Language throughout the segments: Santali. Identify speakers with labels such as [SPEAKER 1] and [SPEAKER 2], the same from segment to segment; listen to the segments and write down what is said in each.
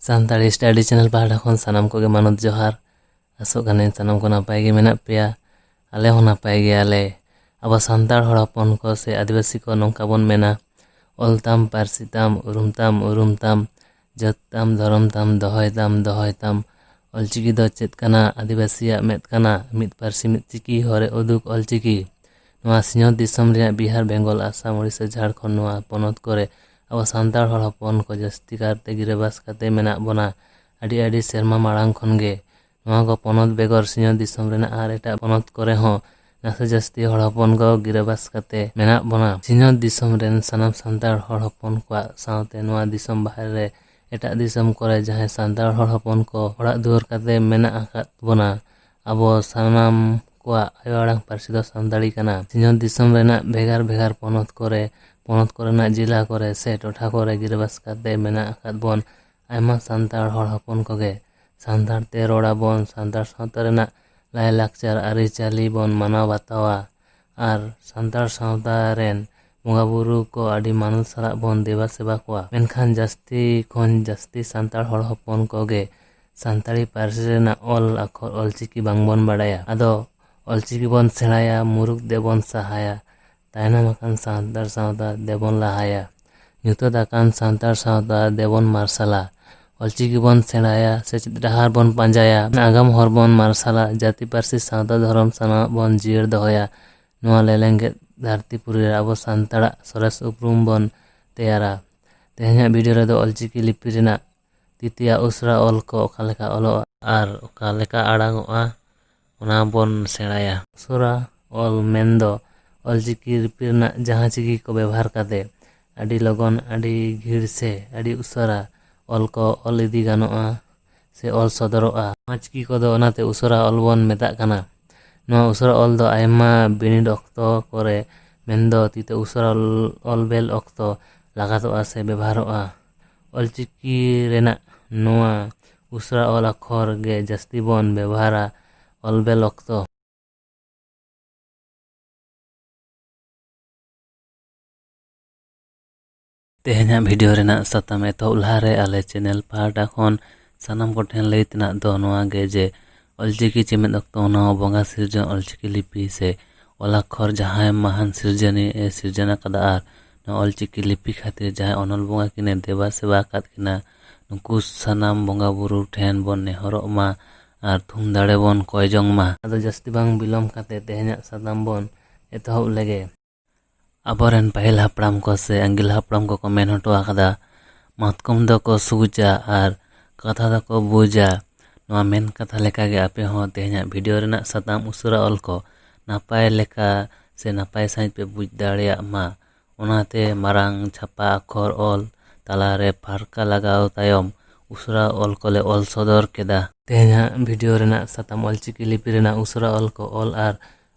[SPEAKER 1] ᱥᱟᱱᱛᱟᱲᱤ ᱥᱴᱟᱰᱤ ᱪᱮᱱᱮᱞ ᱯᱟᱦᱴᱟ ᱠᱷᱚᱱ ᱥᱟᱱᱟᱢ ᱠᱚᱜᱮ ᱢᱟᱱᱚᱛ ᱡᱚᱦᱟᱨ। ᱟᱥᱚᱜ ᱠᱟᱹᱱᱟᱹᱧ ᱥᱟᱱᱟᱢ ᱠᱚ ᱱᱟᱯᱟᱭ ᱜᱮ ᱢᱮᱱᱟᱜ ᱯᱮᱭᱟ। ᱟᱞᱮ ᱦᱚᱸ ᱱᱟᱯᱟᱭ ᱜᱮᱭᱟᱞᱮ। ᱟᱵᱚ ᱥᱟᱱᱛᱟᱲ ᱦᱚᱲ ᱦᱚᱯᱚᱱ ᱠᱚ ᱥᱮ ᱟᱹᱫᱤᱵᱟᱹᱥᱤ ᱠᱚ ᱱᱚᱝᱠᱟ ᱵᱚᱱ ᱢᱮᱱᱟ, ᱚᱞ ᱛᱟᱢ, ᱯᱟᱹᱨᱥᱤ ᱛᱟᱢ, ᱩᱨᱩᱢ ᱛᱟᱢ, ᱩᱨᱩᱢ ᱛᱟᱢ, ᱡᱟᱹᱛ ᱛᱟᱢ, ᱫᱷᱚᱨᱚᱢ ᱛᱟᱢ, ᱫᱚᱦᱚᱭ ᱛᱟᱢ, ᱫᱚᱦᱚᱭ ᱛᱟᱢ। ᱚᱞᱪᱤᱠᱤ ᱫᱚ ᱪᱮᱫ ᱠᱟᱱᱟ? ᱟᱹᱫᱤᱵᱟᱹᱥᱤᱭᱟᱜ ᱢᱮᱫ ᱠᱟᱱᱟ। ᱢᱤᱫ ᱯᱟᱹᱨᱥᱤ ᱢᱤᱫ ᱪᱤᱠᱤ, ᱦᱚᱨᱮ ᱩᱫᱩᱜ ᱚᱞᱪᱤᱠᱤ। ᱱᱚᱣᱟ ᱥᱤᱧᱚᱛ ᱫᱤᱥᱚᱢ ᱨᱮᱭᱟᱜ ᱵᱤᱦᱟᱨ, ᱵᱮᱝᱜᱚᱞ, ᱟᱥᱟᱢ, ᱩᱲᱤᱥᱥᱟ, ᱡᱷᱟᱲᱠᱷᱚᱸᱰ ᱱᱚᱣᱟ ᱯᱚᱱᱚᱛ ᱠᱚᱨᱮ ᱟᱵᱚ ᱥᱟᱱᱛᱟᱲ ᱦᱚᱲ ᱦᱚᱯᱚᱱ ᱠᱚ ᱡᱟᱹᱥᱛᱤ ᱠᱟᱨᱛᱮ ᱜᱤᱨᱟᱹᱵᱟᱥ ᱠᱟᱛᱮ ᱢᱮᱱᱟᱜ ᱵᱚᱱᱟ। ᱟᱹᱰᱤ ᱥᱮᱨᱢᱟ ᱢᱟᱲᱟᱝ ᱠᱷᱚᱱ ᱜᱮ। ᱱᱚᱣᱟ ᱠᱚ ᱯᱚᱱᱚᱛ ᱵᱮᱜᱚᱨ ᱥᱤᱧᱚᱛ ᱫᱤᱥᱚᱢ ᱨᱮᱱᱟᱜ ᱟᱨ ᱮᱴᱟᱜ ᱯᱚᱱᱚᱛ ᱠᱚᱨᱮ ᱦᱚᱸ ᱱᱟᱥᱮ ᱡᱟᱹᱥᱛᱤ ᱦᱚᱲ ᱦᱚᱯᱚᱱ ᱠᱚ ᱜᱤᱨᱟᱹᱵᱟᱥ ᱠᱟᱛᱮ ᱢᱮᱱᱟᱜ ᱵᱚᱱᱟ। ᱥᱤᱧᱚᱛ ᱫᱤᱥᱚᱢ ᱨᱮᱱ ᱥᱟᱱᱟᱢ ᱥᱟᱱᱛᱟᱲ ᱦᱚᱲ ᱦᱚᱯᱚᱱ ᱠᱚᱣᱟᱜ ᱥᱟᱶᱛᱮ ᱱᱚᱣᱟ ᱫᱤᱥᱚᱢ ᱵᱟᱦᱨᱮ ᱨᱮ ᱮᱴᱟᱜ ᱫᱤᱥᱚᱢ ᱠᱚᱨᱮ ᱡᱟᱦᱟᱸᱭ ᱥᱟᱱᱛᱟᱲ ᱦᱚᱲ ᱦᱚᱯᱚᱱ ᱠᱚ ᱚᱲᱟᱜ ᱫᱩᱣᱟᱹᱨ ᱠᱟᱛᱮ ᱢᱮᱱᱟᱜ ᱟᱠᱟᱫ ᱵᱚᱱᱟ, ᱟᱵᱚ ᱥᱟᱱᱟᱢ ᱠᱚᱣᱟᱜ ᱟᱭᱳ ᱟᱲᱟᱝ ᱯᱟᱹᱨᱥි ᱫᱚ ᱥᱟᱱᱛᱟᱲᱤ ᱠᱟᱱᱟ। ᱥᱤᱧᱚᱛ ᱫᱤᱥᱚᱢ ᱨᱮᱱᱟᱜ ᱵᱷᱮᱜᱟᱨ ᱯᱚᱱᱚᱛ ᱠᱚᱨᱮᱱᱟᱜ ᱡᱮᱞᱟ ᱠᱚᱨᱮ ᱥᱮ ᱴᱚᱴᱷᱟ ᱠᱚᱨᱮ ᱜᱤᱨᱟᱹᱵᱟᱥ ᱠᱟᱛᱮ ᱢᱮᱱᱟᱜ ᱟᱠᱟᱫ ᱵᱚᱱ ᱟᱭᱢᱟ ᱥᱟᱱᱛᱟᱲ ᱦᱚᱲ ᱦᱚᱯᱚن ᱠᱚᱜᱮ। ᱥᱟᱱᱛᱟᱲ te ᱨᱚᱲ ᱟᱵᱚᱱ, ᱥᱟᱱᱛᱟᱲ ᱥᱟᱶᱛᱟ ᱨᱮᱱᱟᱜ ᱞᱟᱭᱼᱞᱟᱠᱪᱟᱨ ᱟᱹᱨᱤᱪᱟᱹᱞᱤ ᱵᱚᱱ ᱢᱟᱱᱟᱣ ᱵᱟᱛᱟᱣᱟ ᱟᱨ ᱥᱟᱱᱛᱟᱲ ᱥᱟᱶᱛᱟ ᱨᱮᱱ ᱵᱚᱸᱜᱟ ᱵᱩᱨᱩ ko ᱟᱹᱰᱤ ᱢᱟᱱᱚᱛ ᱥᱟᱞᱟᱜ ᱵᱚᱱ ᱫᱮᱵᱟ ᱥᱮᱵᱟ ᱠᱚᱣᱟ। ᱢᱮᱱᱠᱷᱟᱱ ᱡᱟᱹᱥᱛᱤ ᱠᱷᱚᱱ ᱡᱟᱹᱥᱛᱤ ᱥᱟᱱᱛᱟᱲ ᱦᱚᱲ ᱦᱚᱯᱚᱱ ᱠᱚᱜᱮ ᱥᱟᱱᱛᱟᱲᱤ ᱯᱟᱹᱨᱥᱤ ᱨᱮᱱᱟᱜ ᱚᱞ ᱟᱠᱷᱚᱨ ᱚᱞᱪᱤᱠᱤ ᱵᱟᱝᱵᱚᱱ ᱵᱟᱲᱟᱭᱟ। ᱟᱫᱚ ᱚᱞᱪᱤᱠᱤ ᱵᱚᱱ ᱥᱮᱬᱟᱭᱟ, ᱢᱩᱨᱩᱠ ᱫᱮᱵᱚᱱ ᱥᱟᱦᱟᱭᱟ, ᱛᱟᱭᱱᱚᱢ ᱟᱠᱟᱱ ᱥᱟᱱᱛᱟᱲ ᱥᱟᱶᱛᱟ ᱫᱮᱵᱚᱱ ᱞᱟᱦᱟᱭᱟ, ᱧᱩᱛᱟᱹᱛ ᱟᱠᱟᱱ ᱥᱟᱱᱛᱟᱲ ᱥᱟᱶᱛᱟ ᱫᱮᱵᱚᱱ ᱢᱟᱨᱥᱟᱞᱟ। ᱚᱞᱪᱤᱠᱤ ᱵᱚᱱ ᱥᱮᱬᱟᱭᱟ, ᱥᱮᱪᱮᱫ ᱰᱟᱦᱟᱨ ᱵᱚᱱ ᱯᱟᱸᱡᱟᱭᱟ, ᱟᱜᱟᱢ ᱦᱚᱨ ᱵᱚᱱ ᱢᱟᱨᱥᱟᱞᱟ, ᱡᱟᱹᱛᱤ ᱯᱟᱹᱨᱥᱤ ᱥᱟᱶᱛᱟ ᱫᱷᱚᱨᱚᱢ ᱥᱟᱱᱟᱢᱟᱜ ᱵᱚᱱ ᱡᱤᱭᱟᱹᱲ ᱫᱚᱦᱚᱭᱟ। ᱱᱚᱣᱟ ᱞᱮᱞᱮᱝᱜᱮᱫ ᱫᱷᱟᱹᱨᱛᱤ ᱯᱩᱨᱤ ᱨᱮ ᱟᱵᱚ ᱥᱟᱱᱛᱟᱲᱟᱜ ᱥᱚᱨᱮᱥ ᱩᱯᱨᱩᱢ ᱵᱚᱱ ᱛᱮᱭᱟᱨᱟ। ᱛᱮᱦᱮᱧᱟᱜ ᱵᱷᱤᱰᱤᱭᱳ ᱨᱮᱫᱚ ᱚᱞᱪᱤᱠᱤ ᱞᱤᱯᱤ ᱨᱮᱱᱟᱜ ᱛᱤᱛᱤᱭᱟ ᱩᱥᱟᱹᱨᱟ ᱚᱞ ko ᱚᱠᱟ ᱞᱮᱠᱟ ᱚᱞᱚᱜᱼᱟ ᱟᱨ ᱚᱠᱟ ᱞᱮᱠᱟ ᱟᱲᱟᱝᱚᱜᱼᱟ ᱚᱱᱟ ᱵᱚᱱ ᱥᱮᱬᱟᱭᱟ। ᱩᱥᱟᱹᱨᱟ ᱚᱞ ᱢᱮᱱᱫᱚ ᱚᱞᱪᱤᱠᱤ ᱞᱤᱯᱤ ᱨᱮᱱᱟᱜ ᱡᱟᱦᱟᱸ ᱪᱤᱠᱤ ᱠᱚ ᱵᱮᱵᱚᱦᱟᱨ ᱠᱟᱛᱮ ᱟᱹᱰᱤ ᱞᱚᱜᱚᱱ, ᱟᱹᱰᱤ ᱜᱷᱤᱲ ᱥᱮ ᱟᱹᱰᱤ ᱩᱥᱟᱹᱨᱟ ᱚᱞ ko ᱚᱞ ᱤᱫᱤ ᱜᱟᱱᱚᱜᱼᱟ ᱥᱮ ᱚᱞ ᱥᱚᱫᱚᱨᱚᱜᱼᱟ। ᱱᱚᱣᱟ ᱪᱤᱠᱤ ᱠᱚᱫᱚ ᱚᱱᱟᱛᱮ ᱩᱥᱟᱹᱨᱟ ᱚᱞ ᱵᱚᱱ ᱢᱮᱛᱟᱜ ᱠᱟᱱᱟ। ᱱᱚᱣᱟ ᱩᱥᱟᱹᱨᱟ ᱚᱞ ᱫᱚ ᱟᱭᱢᱟ ᱵᱤᱱᱤᱰ ᱚᱠᱛᱚ ᱠᱚᱨᱮ ᱢᱮᱱᱫᱚ ᱛᱤᱛᱮ ᱩᱥᱟᱹᱨᱟ ᱚᱞ ᱵᱮᱞ ᱚᱠᱛᱚ ᱞᱟᱜᱟᱛᱚᱜᱼᱟ ᱥᱮ ᱵᱮᱵᱚᱦᱟᱨᱚᱜᱼᱟ। ᱚᱞᱪᱤᱠᱤ ᱨᱮᱱᱟᱜ ᱱᱚᱣᱟ ᱩᱥᱟᱹᱨᱟ ᱚᱞ ᱟᱠᱷᱚᱨ ᱜᱮ ᱡᱟᱹᱥᱛᱤ ᱵᱚᱱ ᱵᱮᱵᱚᱦᱟᱨᱟ ᱚᱞ ᱵᱮᱞ ᱚᱠᱛᱚ। ᱛᱮᱦᱮᱧᱟᱜ ᱵᱷᱤᱰᱤᱭᱳ ᱨᱮᱱᱟᱜ ᱥᱟᱛᱟᱢ ᱮᱛᱚᱦᱚᱵ ᱞᱟᱦᱟᱨᱮ ᱟᱞᱮ ᱪᱮᱱᱮᱞ ᱯᱟᱦᱴᱟ ᱠᱷᱚᱱ ᱥᱟᱱᱟᱢ ᱠᱚᱴᱷᱮᱱ ᱞᱟᱹᱭ ᱛᱮᱱᱟᱜ ᱫᱚ ᱱᱚᱣᱟ ᱜᱮ ᱡᱮ ᱚᱞᱪᱤᱠᱤ ᱪᱮᱢᱮᱫ ᱚᱠᱛᱚ ᱚᱱᱟ ᱵᱚᱸᱜᱟ ᱥᱤᱨᱡᱚᱱ ᱚᱞᱪᱤᱠᱤ ᱞᱤᱯᱤ ᱥᱮ ᱚᱞ ᱟᱠᱷᱚᱨ ᱡᱟᱦᱟᱸᱭ ᱢᱟᱦᱟᱱ ᱥᱤᱨᱡᱚᱱᱤᱭᱟᱹ ᱮ ᱥᱤᱨᱡᱚᱱ ᱟᱠᱟᱫᱟ ᱟᱨ ᱱᱚᱣᱟ ᱚᱞᱪᱤᱠᱤ ᱞᱤᱯᱤ ᱠᱷᱟᱹᱛᱤᱨ ᱡᱟᱦᱟᱸᱭ ᱚᱱᱚᱞ ᱵᱚᱸᱜᱟ ᱠᱤᱱᱮ ᱫᱮᱵᱟ ᱥᱮᱵᱟ ᱟᱠᱟᱫ ᱠᱤᱱᱟ, ᱱᱩᱠᱩ ᱥᱟᱱᱟᱢ ᱵᱚᱸᱜᱟ ᱵᱩᱨᱩ ᱴᱷᱮᱱ ᱵᱚᱱ ᱱᱮᱦᱚᱨᱚᱜ ᱢᱟ ᱟर थᱩᱢ ᱫᱟᱲᱮ ᱵᱚᱱ ᱠᱚᱭ ᱡᱚᱝ ᱢᱟ। ᱟᱫᱚ ᱡᱟᱹᱥᱛᱤ ᱵᱟᱝ ᱵᱤᱞᱚᱢ ᱠᱟᱛᱮ ᱛᱮᱦᱮᱧᱟᱜ ᱥᱟᱛᱟᱢ ᱵᱚᱱ ᱮᱛᱚᱦᱚᱵ ᱞᱮᱜᱮ। ᱟᱵᱚᱨᱮᱱ ᱯᱟᱹᱦᱤᱞ ᱦᱟᱯᱲᱟᱢ ko ᱥᱮ ᱟᱹᱜᱤᱞ ᱦᱟᱯᱲᱟᱢ ᱠᱚᱠᱚ ᱢᱮᱱ ᱦᱚᱴᱚ ᱟᱠᱟᱫᱟ, ᱢᱟᱛᱠᱚᱢ ᱫᱚᱠᱚ ᱥᱩᱪᱟ ᱟᱨ ᱠᱟᱛᱷᱟ ᱫᱚᱠᱚ ᱵᱩᱡᱟ। ᱱᱚᱣᱟ ᱢᱮᱱ ᱠᱟᱛᱷᱟ ᱞᱮᱠᱟᱜᱮ ᱟᱯᱮ ᱦᱚᱸ ᱛᱮᱦᱮᱧᱟᱜ ᱵᱷᱤᱰᱤᱭᱳ ᱨᱮᱱᱟᱜ ᱥᱟᱛᱟᱢ ᱩᱥᱟᱹᱨᱟ ᱚᱞ ko ᱱᱟᱯᱟᱭ ᱞᱮᱠᱟ ᱥᱮ ᱱᱟᱯᱟᱭ ᱥᱟᱺᱦᱤᱡ ᱯᱮ ᱵᱩᱡᱽ ᱫᱟᱲᱮᱭᱟᱜ ᱢᱟ, ᱚᱱᱟᱛᱮ ᱢᱟᱨᱟᱝ ᱪᱷᱟᱯᱟ ᱟᱠᱷᱚᱨ ᱚᱞ ᱛᱟᱞᱟᱨᱮ ᱯᱷᱟᱨᱠᱟ ᱞᱟᱜᱟᱣ ᱛᱟᱭᱚᱢ ᱩᱥᱟᱹᱨᱟ ᱚᱞ ᱠᱚᱞᱮ ᱚᱞ ᱥᱚᱫᱚᱨ ᱠᱮᱫᱟ। ᱛᱮᱦᱮᱧᱟᱜ ᱵᱷᱤᱰᱤᱭᱳ ᱨᱮᱱᱟᱜ ᱥᱟᱛᱟᱢ ᱚᱞᱪᱤᱠᱤ ᱞᱤᱯᱤ ᱨᱮᱱᱟᱜ ᱩᱥᱟᱹᱨᱟ ᱚᱞ ko ᱚᱞ ᱟᱨ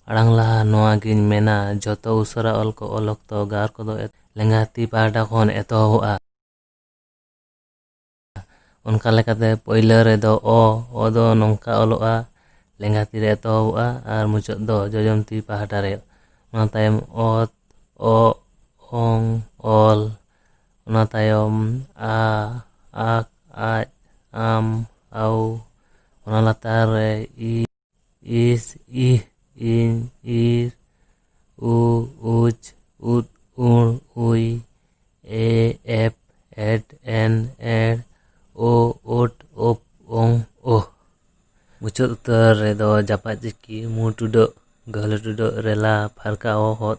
[SPEAKER 1] ᱟᱲᱟᱝ ᱞᱟᱦᱟ ᱱᱚᱣᱟ ᱜᱤᱧ ᱢᱮᱱᱟ, ᱡᱚᱛᱚ ᱩᱥᱟᱹᱨᱟ ᱚᱞ ko ᱚᱞ ᱚᱠᱛᱚ ᱜᱟᱨ ᱠᱚᱫᱚ ᱞᱮᱸᱜᱟ ᱛᱤ ᱯᱟᱦᱴᱟ ᱠᱷᱚᱱ ᱮᱛᱚᱦᱚᱵᱚᱜᱼᱟ। ᱚᱱᱠᱟ ᱞᱮᱠᱟᱛᱮ ᱯᱳᱭᱞᱳ ᱨᱮᱫᱚ ᱚ ᱫᱚ ᱱᱚᱝᱠᱟ ᱚᱞᱚᱜᱼᱟ, ᱞᱮᱸᱜᱟ ᱛᱤ ᱨᱮ ᱮᱛᱚᱦᱚᱵᱚᱜᱼᱟ ᱟᱨ ᱢᱩᱪᱟᱹᱫ ᱫᱚ ᱡᱚᱡᱚᱢ ᱛᱤ ᱯᱟᱦᱴᱟ ᱨᱮ। ᱚᱱᱟ ᱛᱟᱭᱚᱢ ᱚᱛ, ᱚ, ᱚᱝ, ᱚᱞ, ᱚᱱᱟ ᱛᱟᱭᱚᱢ ᱟ, ᱟᱠ, ᱟᱡ, ᱟᱢ, ᱟᱣ, ᱚᱱᱟ ᱞᱟᱛᱟᱨ ᱨᱮ ᱤ, ᱤᱥ, ᱤᱦ, ᱤᱧ, ᱤᱨ, ᱩ, ᱩᱪ, ᱩᱫ, ᱩᱲ, ᱩᱭ, ᱮ, ᱮᱯ, ᱮᱰ, ᱮᱱ, ᱮᱲ, ᱳ, ᱳᱴ, ᱳᱯ, ᱳᱝ, ᱳᱦ। ᱢᱩᱪᱟᱹᱫ ᱩᱛᱟᱹᱨ ᱨᱮᱫᱚ ᱡᱟᱯᱟᱜ ᱪᱤᱠᱤ, ᱢᱩ ᱴᱩᱰᱟᱹᱜ, ᱜᱟᱹᱦᱞᱟᱹ ᱴᱩᱰᱟᱹᱜ, ᱨᱮᱞᱟ, ᱯᱷᱟᱨᱠᱟ ᱚᱦᱚᱫ।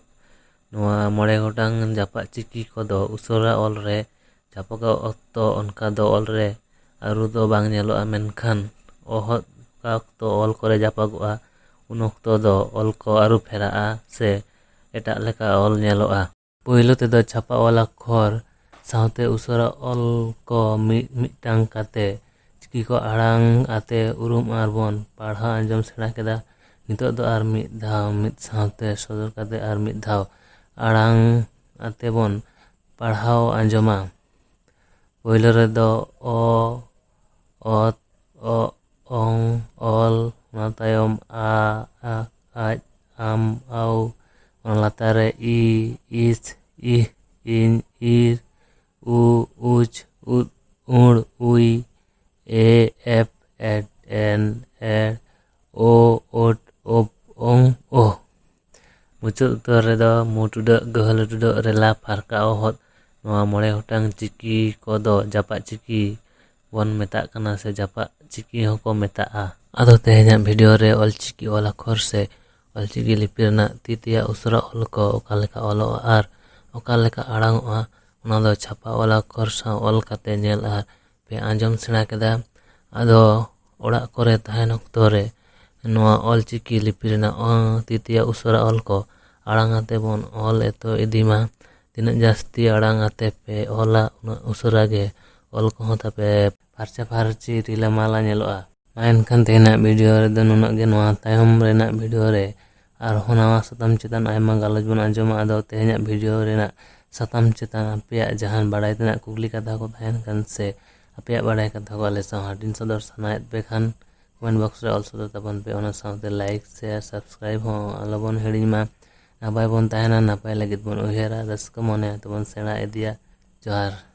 [SPEAKER 1] ᱱᱚᱣᱟ 5 ᱜᱚᱴᱟᱝ ᱡᱟᱯᱟᱜ ᱪᱤᱠᱤ ᱠᱚᱫᱚ ᱩᱥᱟᱹᱨᱟ ᱚᱞ ᱨᱮ ᱡᱟᱯᱟᱜᱚᱜ ᱚᱠᱛᱚ ᱚᱱᱠᱟ ᱫᱚ ᱚᱞ ᱨᱮ ᱟᱹᱨᱩ ᱫᱚ ᱵᱟᱝ ᱧᱮᱞᱚᱜᱼᱟ, ᱢᱮᱱᱠᱷᱟᱱ ọᱦᱚᱫ ᱚᱠᱟ ᱚᱠᱛᱚ ᱚᱞ ᱠᱚᱨᱮ ᱡᱟᱯᱟᱜᱚᱜᱼᱟ ᱩᱱ ᱚᱠᱛᱚ ᱫᱚ ᱚᱞ ko ᱟᱹᱨᱩ ᱯᱷᱮᱨᱟᱜᱼᱟ ᱥᱮ ᱮᱴᱟᱜ ᱞᱮᱠᱟ ᱚᱞ ᱧᱮᱞᱚᱜᱼᱟ। ᱯᱳᱭᱞᱳ ᱛᱮᱫᱚ ᱪᱷᱟᱯᱟ ᱚᱞ ᱟᱠᱷᱚᱨ ᱥᱟᱶᱛᱮ ᱩᱥᱟᱹᱨᱟ ᱚᱞ ko ᱢᱤᱫᱴᱟᱝ ᱠᱟᱛᱮ ᱪᱤᱠᱤ ko ᱟᱲᱟᱝ ᱟᱛᱮ ᱩᱨᱩᱢ ᱟᱨ ᱵᱚᱱ ᱯᱟᱲᱦᱟᱣ ᱟᱸᱡᱚᱢ ᱥᱮᱬᱟ ᱠᱮᱫᱟ। ᱱᱤᱛᱚᱜ ᱫᱚ ᱟᱨ ᱢᱤᱫ ᱫᱷᱟᱣ ᱢᱤᱫ ᱥᱟᱶᱛᱮ ᱥᱚᱫᱚᱨ ᱠᱟᱛᱮ ᱟᱨ ᱢᱤᱫ ᱫᱷᱟᱣ ᱟᱲᱟᱝ ᱟᱛᱮ ᱵᱚᱱ ᱯᱟᱲᱦᱟᱣ ᱟᱸᱡᱚᱢᱟ। ᱯᱳᱭᱞᱳ ᱨᱮᱫᱚ ᱚ, ᱚᱛ, ᱚ, ᱚᱝ, ᱚᱞ, ᱚᱱᱟ ᱛᱟᱭᱚᱢ ᱟ, ᱟᱠ, ᱟᱡ, ᱟᱢ, ᱟᱣ, ᱚᱱᱟ ᱞᱟᱛᱟᱨ ᱨᱮ ᱤ, ᱤᱥ, ᱤᱦ, ᱤᱧ, ᱤᱨ, ᱩ, ᱩᱪ, ᱩᱫ, ᱩᱲ, ᱩᱭ, ᱢᱩᱪᱟᱹᱫ ᱩᱛᱟᱹᱨ ᱨᱮᱫᱚ ᱢᱩ ᱴᱩᱰᱟᱹᱜ ᱜᱟᱹᱦᱞᱟᱹ ᱴᱩᱰᱟᱹᱜ ᱨᱮᱞᱟ ᱯᱷᱟᱨᱠᱟ ᱚᱦᱚᱫ ᱱᱚᱣᱟ 9 ᱜᱚᱴᱟᱝ ᱪᱤᱠᱤ ᱠᱚᱫᱚ ᱡᱟᱯᱟᱜ ᱪᱤᱠᱤ ᱵᱚᱱ ᱢᱮᱛᱟᱜ ᱠᱟᱱᱟ ᱥᱮ ᱡᱟᱯᱟᱜ ᱪᱤᱠᱤ ᱦᱚᱸᱠᱚ ᱢᱮᱛᱟᱜᱼᱟ। ᱟᱫᱚ ᱛᱮᱦᱮᱧᱟᱜ ᱵᱷᱤᱰᱤᱭᱳ ᱨᱮ ᱚᱞᱪᱤᱠᱤ ᱚᱞ ᱟᱠᱷᱚᱨ ᱥᱮ ᱚᱞᱪᱤᱠᱤ ᱞᱤᱯᱤ ᱨᱮᱱᱟᱜ ᱛᱤ ᱛᱮᱭᱟᱜ ᱩᱥᱟᱹᱨᱟ ᱚᱞ ᱠᱚ ᱚᱠᱟ ᱞᱮᱠᱟ ᱚᱞᱚᱜᱼᱟ ᱟᱨ ᱚᱠᱟ ᱞᱮᱠᱟ ᱟᱲᱟᱝᱚᱜᱼᱟ ᱚᱱᱟ ᱫᱚ ᱪᱷᱟᱯᱟ ᱚᱞ ᱟᱠᱷᱚᱨ ᱥᱟᱶ ᱚᱞ ᱠᱟᱛᱮ ᱧᱮᱞ ᱟᱨ ᱯᱮ ᱟᱸᱡᱚᱢ ᱥᱮᱬᱟ ᱠᱮᱫᱟ। ᱟᱫᱚ ᱚᱲᱟᱜ ᱠᱚᱨᱮ ᱛᱟᱦᱮᱱ ᱚᱠᱛᱚ ᱨᱮ ᱱᱚᱣᱟ ᱚᱞᱪᱤᱠᱤ ᱞᱤᱯᱤ ᱨᱮᱱᱟᱜ ᱛᱤ ᱛᱮᱭᱟᱜ ᱩᱥᱟᱹᱨᱟ ᱚᱞ ko alang ate bon ol eto idima tinak jasti alang ate pe ola unak usara ge ol kohon tape farcha farchi rilamala nyeloa mainkan tehenak video re do nunak ge noa tayom renak video re ar honawa satam chetan aima galoj bon anjoma ado tehenak video renak satam chetan apeyak jahan badai tenak kukli katha ko tahen kan se apeyak badai katha ko ale saw hadin sodor sanaet pe khan comment box re ol sodor tabon pe ona sawte like share subscribe ho alobon heding ma napai bon tahena napai lagit bon uhera raska mone tabon sena idia johar।